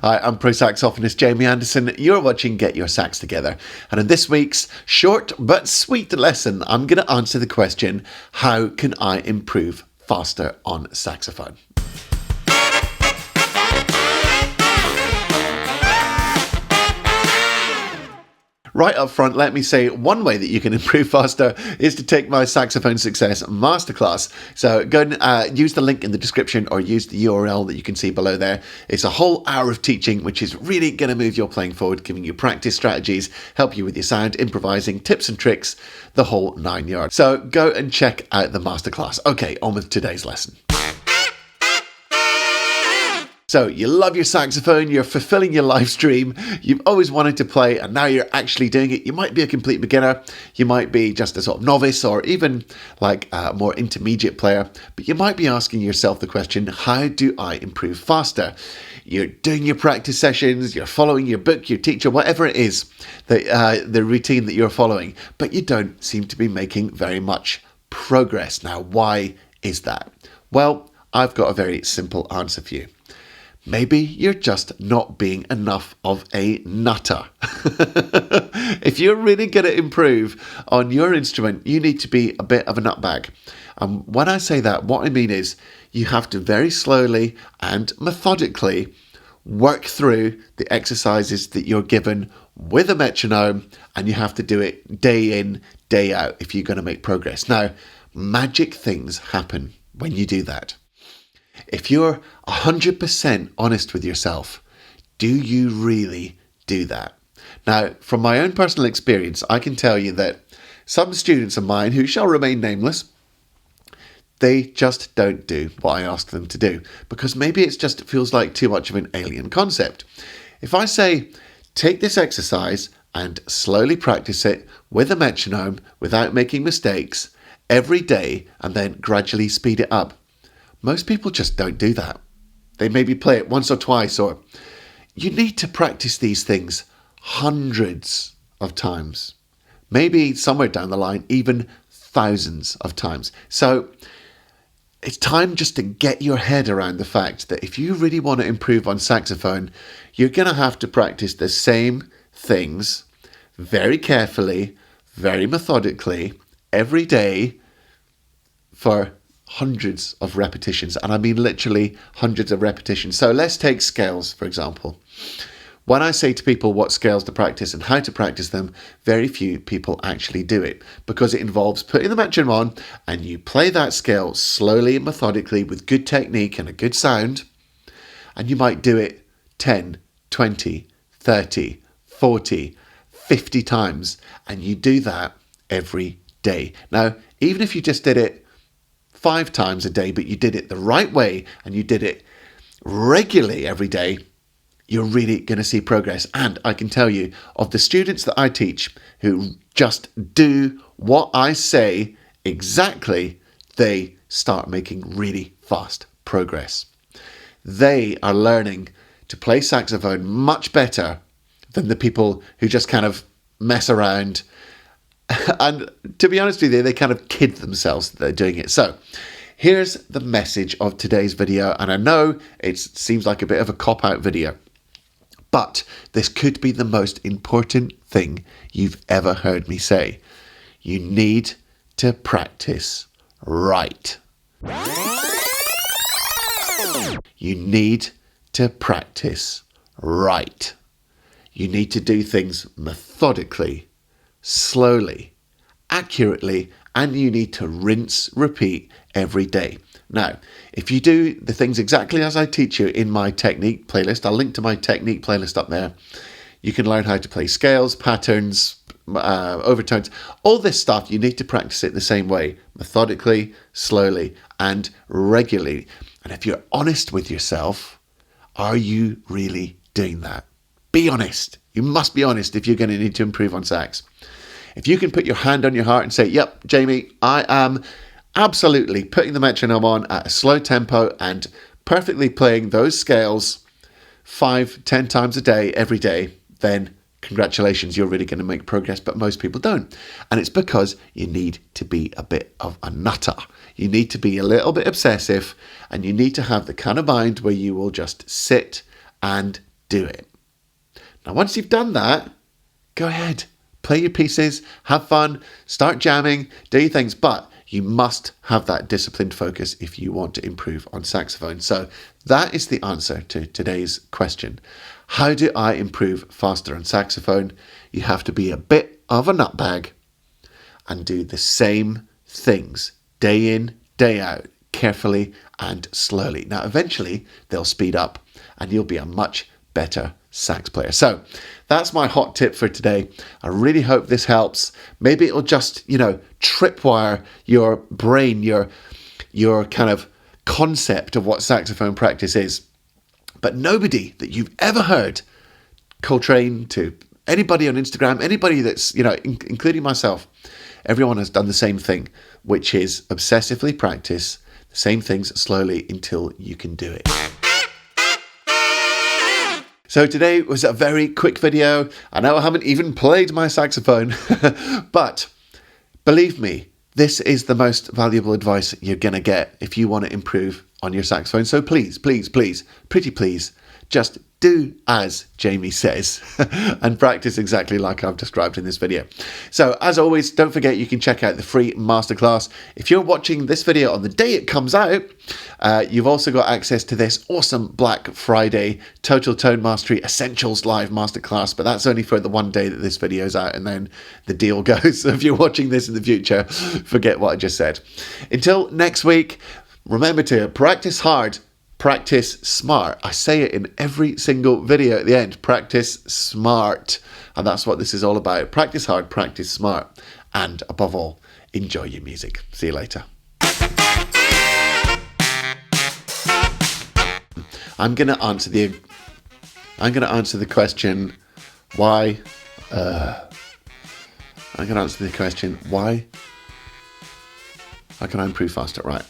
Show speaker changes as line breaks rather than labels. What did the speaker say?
Hi, I'm Pro Saxophonist Jamie Anderson. You're watching Get Your Sax Together. And in this week's short but sweet lesson, I'm going to answer the question, how can I improve faster on saxophone? Right up front, let me say one way that you can improve faster is to take my Saxophone Success Masterclass. So go and use the link in the description or use the URL that you can see below there. It's a whole hour of teaching, which is really going to move your playing forward, giving you practice strategies, help you with your sound, improvising, tips and tricks, the whole 9 yards. So go and check out the masterclass. Okay, on with today's lesson. So you love your saxophone, you're fulfilling your live stream, you've always wanted to play and now you're actually doing it. You might be a complete beginner, you might be just a sort of novice or even like a more intermediate player, but you might be asking yourself the question, how do I improve faster? You're doing your practice sessions, you're following your book, your teacher, whatever it is, the routine that you're following, but you don't seem to be making very much progress. Now, why is that? Well, I've got a very simple answer for you. Maybe you're just not being enough of a nutter. If you're really going to improve on your instrument, you need to be a bit of a nutbag. And when I say that, what I mean is you have to very slowly and methodically work through the exercises that you're given with a metronome, and you have to do it day in, day out if you're going to make progress. Now, magic things happen when you do that. If you're 100% honest with yourself, do you really do that? Now, from my own personal experience, I can tell you that some students of mine, who shall remain nameless, they just don't do what I ask them to do because maybe it feels like too much of an alien concept. If I say, take this exercise and slowly practice it with a metronome without making mistakes every day and then gradually speed it up, most people just don't do that. They maybe play it once or twice, or you need to practice these things hundreds of times. Maybe somewhere down the line, even thousands of times. So it's time just to get your head around the fact that if you really want to improve on saxophone, you're going to have to practice the same things very carefully, very methodically, every day for hundreds of repetitions, and I mean literally hundreds of repetitions. So let's take scales, for example. When I say to people what scales to practice and how to practice them, very few people actually do it because it involves putting the metronome on and you play that scale slowly and methodically with good technique and a good sound, and you might do it 10, 20, 30, 40, 50 times, and you do that every day. Now, even if you just did it 5 times a day, but you did it the right way and you did it regularly every day, you're really going to see progress. And I can tell you, of the students that I teach who just do what I say exactly, they start making really fast progress. They are learning to play saxophone much better than the people who just kind of mess around. And to be honest with you, they kind of kid themselves that they're doing it. So here's the message of today's video. And I know it seems like a bit of a cop-out video, but this could be the most important thing you've ever heard me say. You need to practice right. You need to practice right. You need to do things methodically, slowly, accurately, and you need to rinse, repeat every day. Now, if you do the things exactly as I teach you in my technique playlist, I'll link to my technique playlist up there. You can learn how to play scales, patterns, overtones, all this stuff. You need to practice it the same way, methodically, slowly, and regularly. And if you're honest with yourself, are you really doing that? Be honest. You must be honest if you're going to need to improve on sax. If you can put your hand on your heart and say, yep, Jamie, I am absolutely putting the metronome on at a slow tempo and perfectly playing those scales 5-10 times a day, every day, then congratulations, you're really going to make progress. But most people don't. And it's because you need to be a bit of a nutter. You need to be a little bit obsessive, and you need to have the kind of mind where you will just sit and do it. Now, once you've done that, go ahead, play your pieces, have fun, start jamming, do your things, but you must have that disciplined focus if you want to improve on saxophone. So that is the answer to today's question. How do I improve faster on saxophone? You have to be a bit of a nutbag and do the same things day in, day out, carefully and slowly. Now, eventually they'll speed up and you'll be a much better sax player. So that's my hot tip for today. I really hope this helps. Maybe it'll just, tripwire your brain, your kind of concept of what saxophone practice is. But nobody that you've ever heard, Coltrane to anybody on Instagram, anybody that's, including myself, everyone has done the same thing, which is obsessively practice the same things slowly until you can do it. So today was a very quick video. I know I haven't even played my saxophone, but believe me, this is the most valuable advice you're going to get if you want to improve on your saxophone. So please, please, please, pretty please, just do as Jamie says and practice exactly like I've described in this video. So as always, don't forget you can check out the free masterclass. If you're watching this video on the day it comes out, you've also got access to this awesome Black Friday Total Tone Mastery Essentials Live Masterclass, but that's only for the one day that this video is out and then the deal goes. So if you're watching this in the future, forget what I just said. Until next week, remember to practice hard, practice smart. I say it in every single video at the end. Practice smart. And that's what this is all about. Practice hard, practice smart. And above all, enjoy your music. See you later. I'm going to answer the question why how can I improve faster? Right.